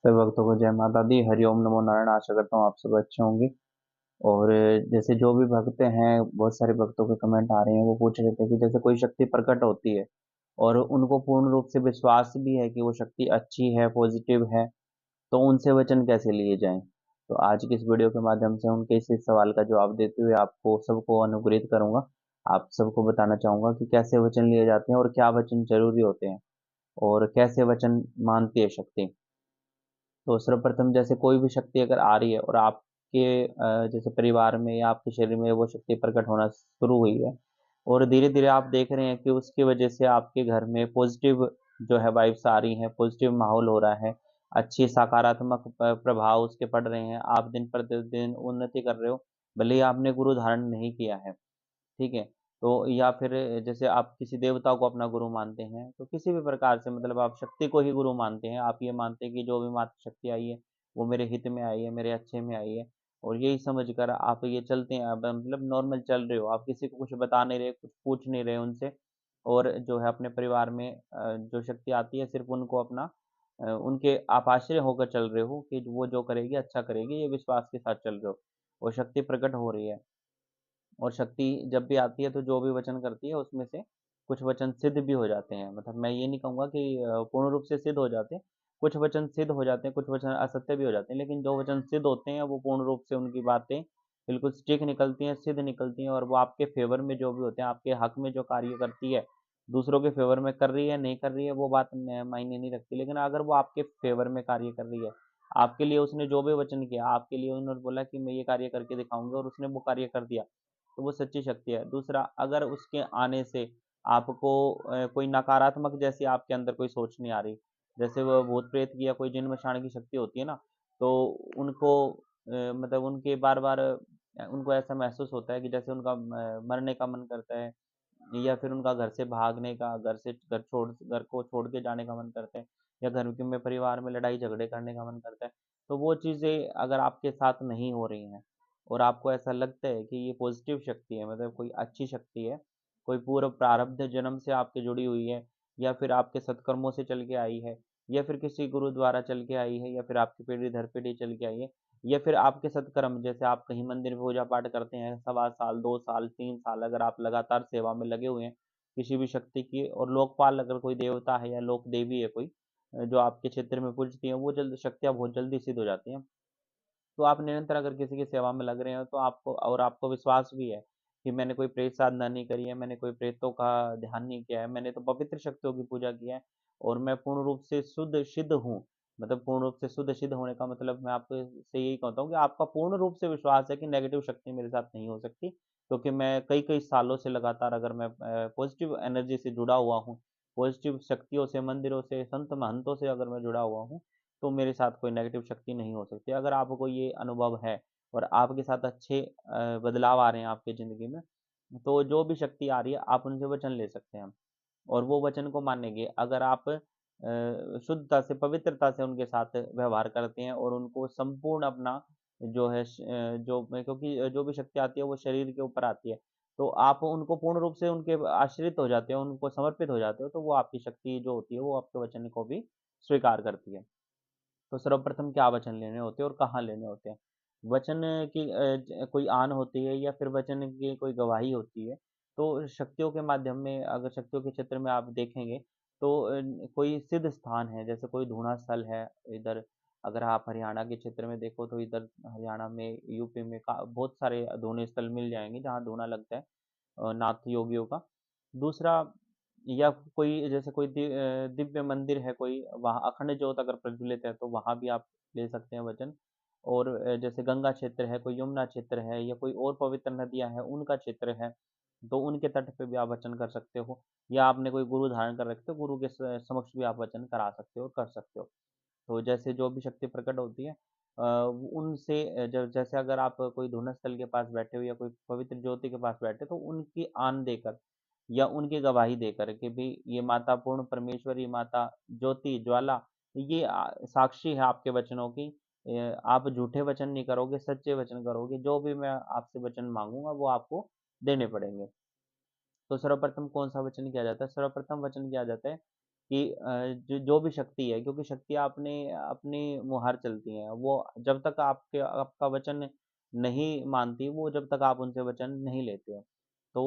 सभी भक्तों को जय माता दी। हरिओम नमो नारायण। आशा करता हूँ आप सब अच्छे होंगे। और जैसे जो भी भक्त हैं, बहुत सारे भक्तों के कमेंट आ रहे हैं, वो पूछ रहे थे कि जैसे कोई शक्ति प्रकट होती है और उनको पूर्ण रूप से विश्वास भी है कि वो शक्ति अच्छी है, पॉजिटिव है, तो उनसे वचन कैसे लिए जाएं। तो आज की इस वीडियो के माध्यम से उनके इस सवाल का जवाब देते हुए आपको सबको अनुग्रहित करूंगा। आप सबको बताना चाहूंगा कि कैसे वचन लिए जाते हैं और क्या वचन जरूरी होते हैं और कैसे वचन मानती है शक्ति। तो सर्वप्रथम जैसे कोई भी शक्ति अगर आ रही है और आपके जैसे परिवार में या आपके शरीर में वो शक्ति प्रकट होना शुरू हुई है और धीरे धीरे आप देख रहे हैं कि उसकी वजह से आपके घर में पॉजिटिव जो है वाइब्स आ रही हैं, पॉजिटिव माहौल हो रहा है, अच्छी सकारात्मक प्रभाव उसके पड़ रहे हैं, आप दिन प्रतिदिन उन्नति कर रहे हो, भले ही आपने गुरु धारण नहीं किया है। ठीक है? तो या फिर जैसे आप किसी देवता को अपना गुरु मानते हैं, तो किसी भी प्रकार से मतलब आप शक्ति को ही गुरु मानते हैं। आप ये मानते हैं कि जो भी मात्र शक्ति आई है, वो मेरे हित में आई है, मेरे अच्छे में आई है और यही समझकर आप ये चलते हैं। अब मतलब नॉर्मल चल रहे हो, आप किसी को कुछ बता नहीं रहे, कुछ पूछ नहीं रहे उनसे और जो है अपने परिवार में जो शक्ति आती है सिर्फ़ उनको अपना उनके आप आश्रय होकर चल रहे हो कि वो जो करेगी अच्छा करेगी, ये विश्वास के साथ चल रहे हो और शक्ति प्रकट हो रही है। और शक्ति जब भी आती है तो जो भी वचन करती है उसमें से कुछ वचन सिद्ध भी हो जाते हैं। मतलब मैं ये नहीं कहूँगा कि पूर्ण रूप से सिद्ध हो जाते हैं। कुछ वचन सिद्ध हो जाते हैं, कुछ वचन असत्य भी हो जाते हैं, लेकिन जो वचन सिद्ध होते हैं वो पूर्ण रूप से उनकी बातें बिल्कुल सटीक निकलती हैं, सिद्ध निकलती हैं और वो आपके फ़ेवर में जो भी होते हैं, आपके हक में जो कार्य करती है, दूसरों के फ़ेवर में कर रही है, नहीं कर रही है, वो बात न मायने नहीं रखती। लेकिन अगर वो आपके फ़ेवर में कार्य कर रही है, आपके लिए उसने जो भी वचन किया, आपके लिए उन्होंने बोला कि मैं ये कार्य करके दिखाऊँगी और उसने वो कार्य कर दिया, तो वो सच्ची शक्ति है। दूसरा, अगर उसके आने से आपको कोई नकारात्मक जैसी आपके अंदर कोई सोच नहीं आ रही, जैसे वो भूत-प्रेत की या कोई जिन-मशान की शक्ति होती है ना, तो उनको मतलब उनके बार-बार उनको ऐसा महसूस होता है कि जैसे उनका मरने का मन करता है या फिर उनका घर से भागने का, घर को छोड़ के जाने का मन करता है या घर के में परिवार में लड़ाई-झगड़े करने का मन करता है। तो वो चीज़ें अगर आपके साथ नहीं हो रही हैं और आपको ऐसा लगता है कि ये पॉज़िटिव शक्ति है, मतलब कोई अच्छी शक्ति है, कोई पूर्व प्रारब्ध जन्म से आपके जुड़ी हुई है या फिर आपके सत्कर्मों से चल के आई है या फिर किसी गुरु द्वारा चल के आई है या फिर आपकी पीढ़ी दर पीढ़ी चल के आई है या फिर आपके सत्कर्म जैसे आप कहीं मंदिर में पूजा पाठ करते हैं, सवा साल, 2 साल, 3 साल अगर आप लगातार सेवा में लगे हुए हैं, किसी भी शक्ति की और लोकपाल अगर कोई देवता है या लोक देवी है कोई जो आपके क्षेत्र में पूजती हैं, वो जल्द शक्तियाँ बहुत जल्दी सिद्ध हो जाती हैं। तो आप निरंतर अगर किसी की सेवा में लग रहे हो तो आपको विश्वास भी है कि मैंने कोई प्रेत साधना नहीं करी है, मैंने कोई प्रेतों का ध्यान नहीं किया है, मैंने तो पवित्र शक्तियों की पूजा की है और मैं पूर्ण रूप से शुद्ध सिद्ध हूँ। मतलब पूर्ण रूप से शुद्ध सिद्ध होने का मतलब मैं आपको से यही कहता हूँ कि आपका पूर्ण रूप से विश्वास है कि नेगेटिव शक्ति मेरे साथ नहीं हो सकती, क्योंकि मैं कई-कई सालों से लगातार अगर मैं पॉजिटिव एनर्जी से जुड़ा हुआ हूँ, पॉजिटिव शक्तियों से, मंदिरों से, संत महंतों से अगर मैं जुड़ा हुआ हूँ, तो मेरे साथ कोई नेगेटिव शक्ति नहीं हो सकती। अगर आपको ये अनुभव है और आपके साथ अच्छे बदलाव आ रहे हैं आपकी ज़िंदगी में, तो जो भी शक्ति आ रही है, आप उनसे वचन ले सकते हैं और वो वचन को मानेंगे। अगर आप शुद्धता से, पवित्रता से उनके साथ व्यवहार करते हैं और उनको संपूर्ण अपना जो है क्योंकि जो भी शक्ति आती है, वो शरीर के ऊपर आती है। तो आप उनको पूर्ण रूप से उनके आश्रित हो जाते हो, उनको समर्पित हो जाते हो, तो वो आपकी शक्ति जो होती है, वो आपके वचन को भी स्वीकार करती है। तो सर्वप्रथम क्या वचन लेने होते हैं और कहाँ लेने होते हैं? वचन की कोई आन होती है या फिर वचन की कोई गवाही होती है। तो शक्तियों के माध्यम में अगर शक्तियों के क्षेत्र में आप देखेंगे तो कोई सिद्ध स्थान है, जैसे कोई धूना स्थल है इधर। अगर आप हरियाणा के क्षेत्र में देखो तो इधर हरियाणा में, यूपी में का बहुत सारे धूने स्थल मिल जाएँगे जहाँ धूना लगता है नाथ योगियों का। दूसरा, या कोई जैसे कोई दिव्य मंदिर है कोई, वहाँ अखंड ज्योत अगर प्रज्वलित है तो वहाँ भी आप ले सकते हैं वचन। और जैसे गंगा क्षेत्र है, कोई यमुना क्षेत्र है या कोई और पवित्र नदियाँ हैं, उनका क्षेत्र है, तो उनके तट पे भी आप वचन कर सकते हो या आपने कोई गुरु धारण कर रखे हो, गुरु के समक्ष भी आप वचन करा सकते हो, कर सकते हो। तो जैसे जो भी शक्ति प्रकट होती है उनसे जैसे अगर आप कोई धूना स्थल के पास बैठे हो या कोई पवित्र ज्योति के पास बैठे हो, तो उनकी आन देकर या उनकी गवाही देकर कि भी ये माता पूर्ण परमेश्वरी, माता ज्योति ज्वाला, ये साक्षी है आपके वचनों की। आप झूठे वचन नहीं करोगे, सच्चे वचन करोगे, जो भी मैं आपसे वचन मांगूंगा वो आपको देने पड़ेंगे। तो सर्वप्रथम कौन सा वचन किया जाता है? सर्वप्रथम वचन किया जाता है कि जो जो भी शक्ति है, क्योंकि शक्तियाँ अपने अपनी मुहर चलती हैं, वो जब तक आपके आपका वचन नहीं मानती, वो जब तक आप उनसे वचन नहीं लेते हो। तो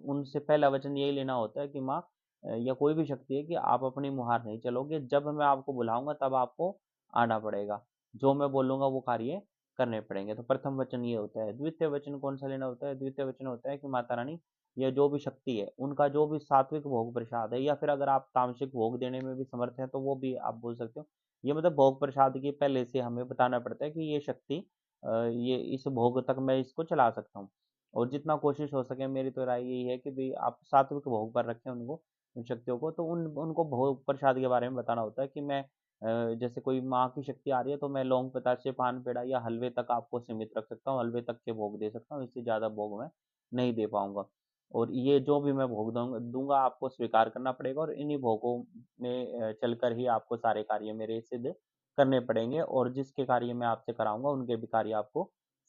उनसे पहला वचन यही लेना होता है कि माँ या कोई भी शक्ति है कि आप अपनी मुहर नहीं चलोगे, जब मैं आपको बुलाऊँगा तब आपको आना पड़ेगा। जो मैं बोलूँगा वो कार्य करने पड़ेंगे। तो प्रथम वचन ये होता है। द्वितीय वचन कौन-सा लेना होता है? द्वितीय वचन होता है कि माता रानी या जो भी शक्ति है, उनका जो भी सात्विक भोग प्रसाद है या फिर अगर आप तामसिक भोग देने में भी समर्थ हैं, तो वो भी आप बोल सकते हो। ये मतलब भोग प्रसाद की पहले से हमें बताना पड़ता है कि ये शक्ति ये इस भोग तक मैं इसको चला सकता हूँ। और जितना कोशिश हो सके मेरी तो राय यही है कि भई आप सात्विक भोग पर रखें उनको, उन शक्तियों को, तो उनको भोग प्रसाद के बारे में बताना होता है कि मैं जैसे कोई माँ की शक्ति आ रही है, तो मैं लौंग, बतासे, पान, पेड़ा या हलवे तक आपको सीमित रख सकता हूँ, हलवे तक के भोग दे सकता हूँ, इससे ज़्यादा भोग मैं नहीं दे पाऊँगा। और ये जो भी मैं भोग दूँगा आपको स्वीकार करना पड़ेगा और इन्हीं भोगों में चलकर ही आपको सारे कार्य मेरे सिद्ध करने पड़ेंगे और जिसके कार्य मैं आपसे कराऊँगा उनके भी कार्य आपको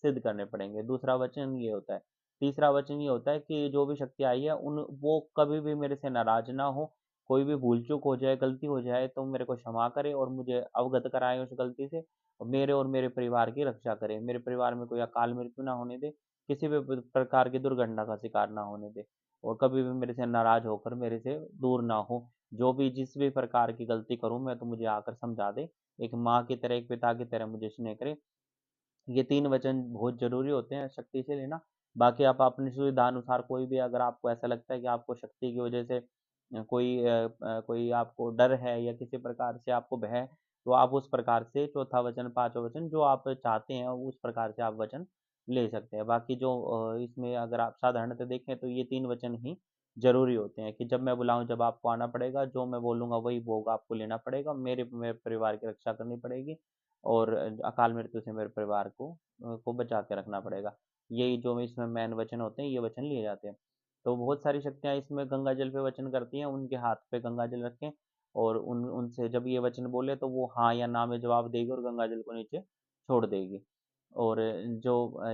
सिद्ध करने पड़ेंगे। दूसरा वचन ये होता है। तीसरा वचन ये होता है कि जो भी शक्ति आई है उन वो कभी भी मेरे से नाराज़ ना हो, कोई भी भूल-चूक हो जाए, गलती हो जाए तो मेरे को क्षमा करे और मुझे अवगत कराएँ उस गलती से और मेरे परिवार की रक्षा करे। मेरे परिवार में कोई अकाल मृत्यु ना होने दे, किसी भी प्रकार की दुर्घटना का शिकार ना होने दे और कभी भी मेरे से नाराज़ होकर मेरे से दूर ना हो। जो भी जिस भी प्रकार की गलती करूँ मैं तो मुझे आकर समझा दे। एक माँ की तरह, एक पिता की तरह मुझे स्नेह करे। ये 3 वचन बहुत ज़रूरी होते हैं शक्ति से लेना। बाकी आप अपनी सुविधा अनुसार कोई भी अगर आपको ऐसा लगता है कि आपको शक्ति की वजह से कोई आपको डर है या किसी प्रकार से आपको भय है, तो आप उस प्रकार से चौथा वचन, पाँचवाँ वचन जो आप चाहते हैं उस प्रकार से आप वचन ले सकते हैं। बाकी जो इसमें अगर आप साधारणतः देखें तो ये 3 वचन ही ज़रूरी होते हैं कि जब मैं बुलाऊँ जब आपको आना पड़ेगा, जो मैं बोलूँगा वही भोग आपको लेना पड़ेगा, मेरे परिवार की रक्षा करनी पड़ेगी और अकाल मृत्यु से मेरे परिवार को बचा के रखना पड़ेगा। यही जो इसमें मेन वचन होते हैं, ये वचन लिए जाते हैं। तो बहुत सारी शक्तियाँ इसमें गंगा जल पे वचन करती हैं, उनके हाथ पे गंगा जल रखें और उनसे जब ये वचन बोले तो वो हाँ या ना में जवाब देगी और गंगा जल को नीचे छोड़ देगी। और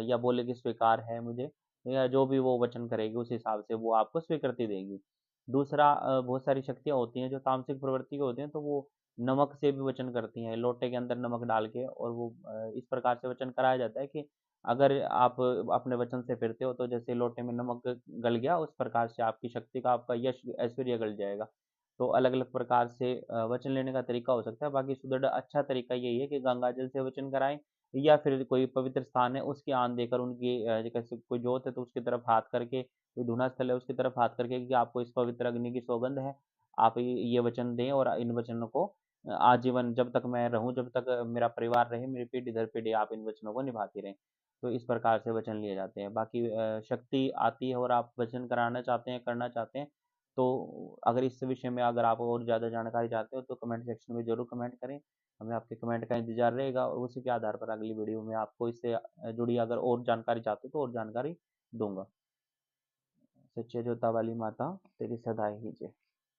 या बोले कि स्वीकार है मुझे या जो भी वो वचन करेगी उस हिसाब से वो आपको स्वीकृति देगी। दूसरा बहुत सारी शक्तियाँ होती हैं जो तामसिक प्रवृत्ति की होती हैं, तो वो नमक से भी वचन करती हैं, लोटे के अंदर नमक डाल के और वो इस प्रकार से वचन कराया जाता है कि अगर आप अपने वचन से फिरते हो तो जैसे लोटे में नमक गल गया उस प्रकार से आपकी शक्ति का आपका यश ऐश्वर्य गल जाएगा। तो अलग-अलग प्रकार से वचन लेने का तरीका हो सकता है, बाकी सुदृढ़ अच्छा तरीका यही है कि गंगा जल से वचन कराएँ या फिर कोई पवित्र स्थान है उसकी आन देकर उनकी जैसे कोई जोत है तो उसकी तरफ हाथ करके, कोई धूना स्थल है उसकी तरफ हाथ करके कि आपको इस पवित्र अग्नि की सौगंध है, आप ये वचन दें और इन वचनों को आजीवन जब तक मैं रहूँ, जब तक मेरा परिवार रहे, मेरी पीढ़ी दर पीढ़ी आप इन वचनों को निभाती रहें। तो इस प्रकार से वचन लिए जाते हैं। बाकी शक्ति आती है और आप वचन कराना चाहते हैं, करना चाहते हैं, तो अगर इस विषय में अगर आप और ज़्यादा जानकारी चाहते हो तो कमेंट सेक्शन में ज़रूर कमेंट करें। हमें आपके कमेंट का इंतज़ार रहेगा और उसी के आधार पर अगली वीडियो में आपको इससे जुड़ी अगर और जानकारी चाहते हो तो और जानकारी दूँगा। सच्चे जोता वाली माता तेरी सदा ही जय।